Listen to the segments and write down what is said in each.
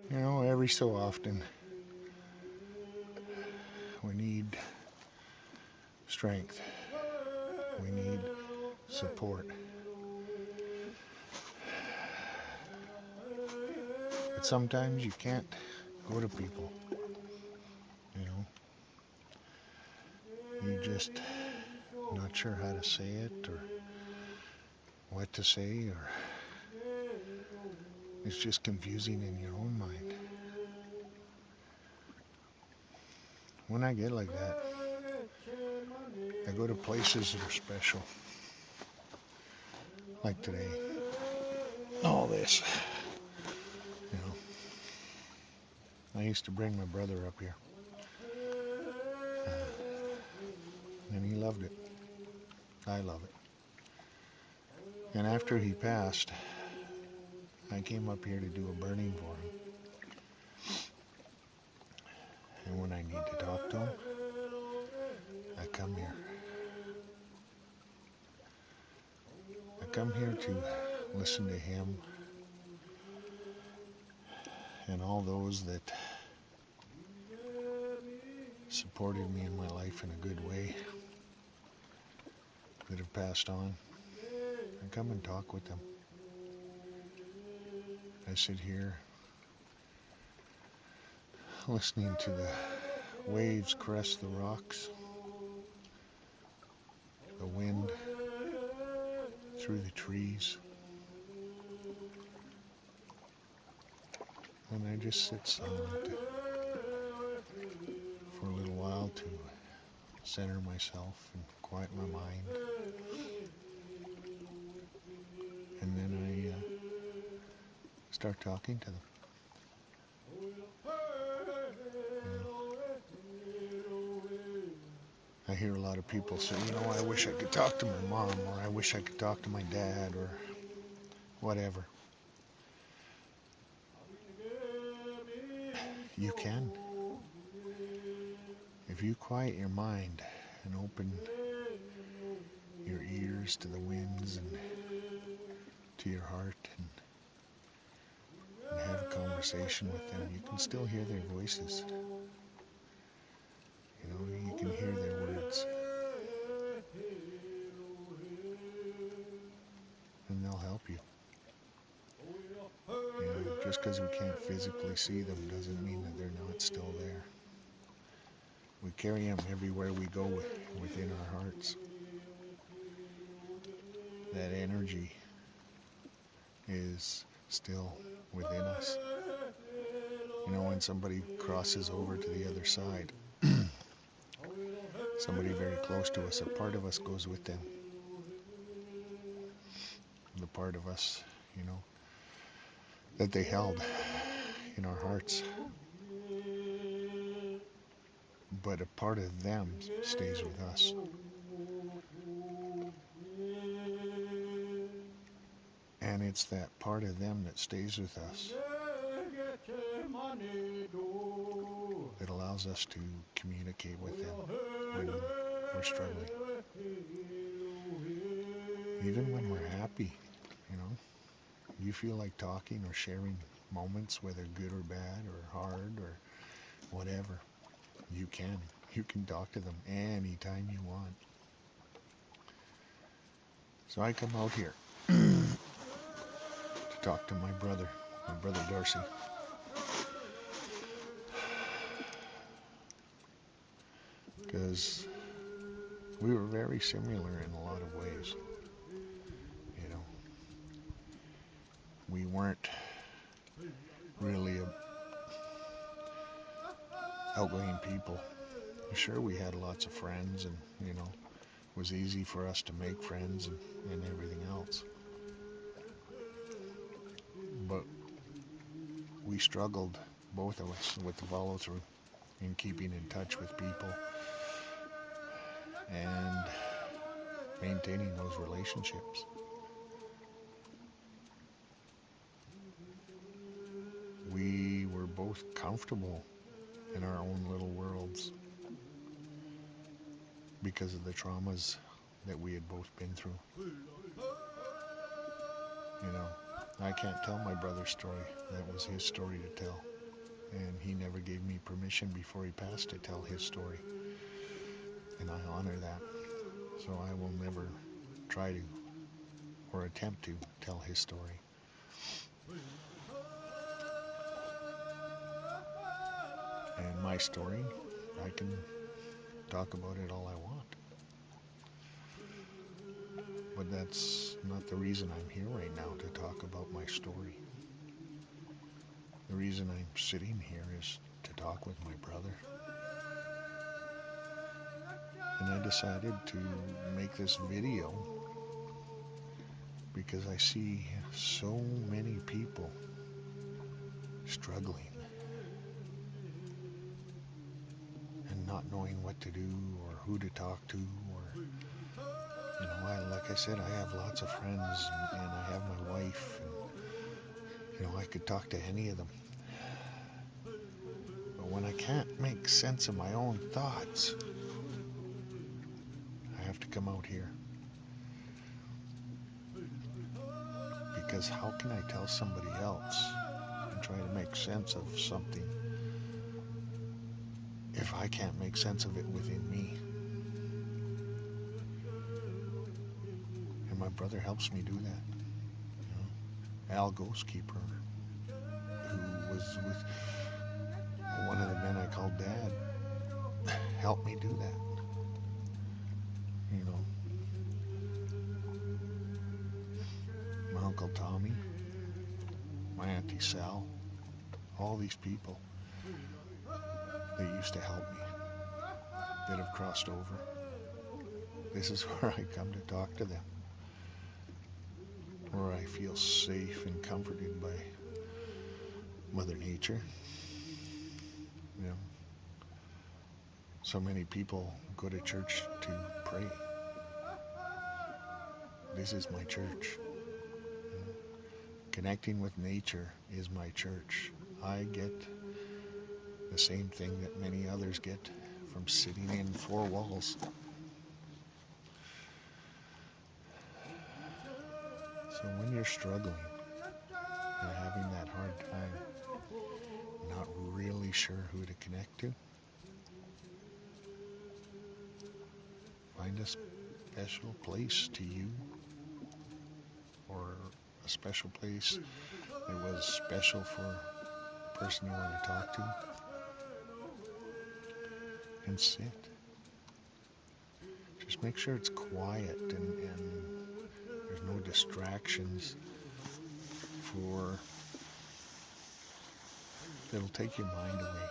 You know, every so often we need strength, we need support. But sometimes you can't go to people, you know. You just not sure how to say it or what to say, or it's just confusing in your own mind. When I get like that, I go to places that are special. Like today. All this. You know. I used to bring my brother up here. And he loved it. I love it. And after he passed, I came up here to do a burning for him. And when I need to talk to him, I come here. I come here to listen to him and all those that supported me in my life in a good way, that have passed on. I come and talk with them. I sit here listening to the waves crest the rocks, the wind through the trees, and I just sit silent for a little while to center myself and quiet my mind. And then I start talking to them. I hear a lot of people say, you know, I wish I could talk to my mom, or I wish I could talk to my dad, or whatever. You can. If you quiet your mind and open your ears to the winds and to your heart and have a conversation with them, you can still hear their voices. You know, you can hear their words. And they'll help you. You know, just because we can't physically see them doesn't mean that they're not still there. We carry them everywhere we go within our hearts. That energy is still within us. You know, when somebody crosses over to the other side, somebody very close to us, a part of us goes with them. The part of us, you know, that they held in our hearts. But a part of them stays with us. And it's that part of them that stays with us that allows us to communicate with them when we're struggling. Even when we're happy, you know, you feel like talking or sharing moments, whether good or bad or hard or whatever, you can. You can talk to them anytime you want. So I come out here to talk to my brother Darcy. Because we were very similar in a lot of ways. You know, we weren't really outgoing people. Sure, we had lots of friends, and you know, it was easy for us to make friends and everything else. But we struggled, both of us, with the follow through in keeping in touch with people and maintaining those relationships. We were both comfortable in our own little worlds because of the traumas that we had both been through. You know, I can't tell my brother's story. That was his story to tell. And he never gave me permission before he passed to tell his story. And I honor that. So I will never try to or attempt to tell his story. And my story, I can talk about it all I want. But that's not the reason I'm here right now, to talk about my story. The reason I'm sitting here is to talk with my brother. And I decided to make this video because I see so many people struggling and not knowing what to do or who to talk to, or like I said, I have lots of friends and I have my wife, and I could talk to any of them. But when I can't make sense of my own thoughts, I have to come out here. Because how can I tell somebody else and try to make sense of something if I can't make sense of it within me? And my brother helps me do that. Al Ghostkeeper, who was with one of the men I called Dad, helped me do that. My Uncle Tommy, my Auntie Sal, all these people that used to help me, that have crossed over. This is where I come to talk to them, where I feel safe and comforted by Mother Nature. So many people go to church to pray. This is my church. Connecting with nature is my church. I get the same thing that many others get from sitting in four walls. So when you're struggling and having that hard time, not really sure who to connect to, find a special place to you, or a special place that was special for the person you want to talk to, and sit. Just make sure it's quiet and there's no distractions that'll take your mind away,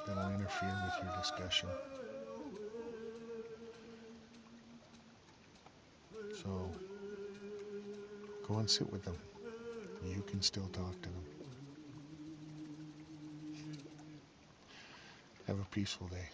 that'll interfere with your discussion. So go and sit with them. You can still talk to them. Have a peaceful day.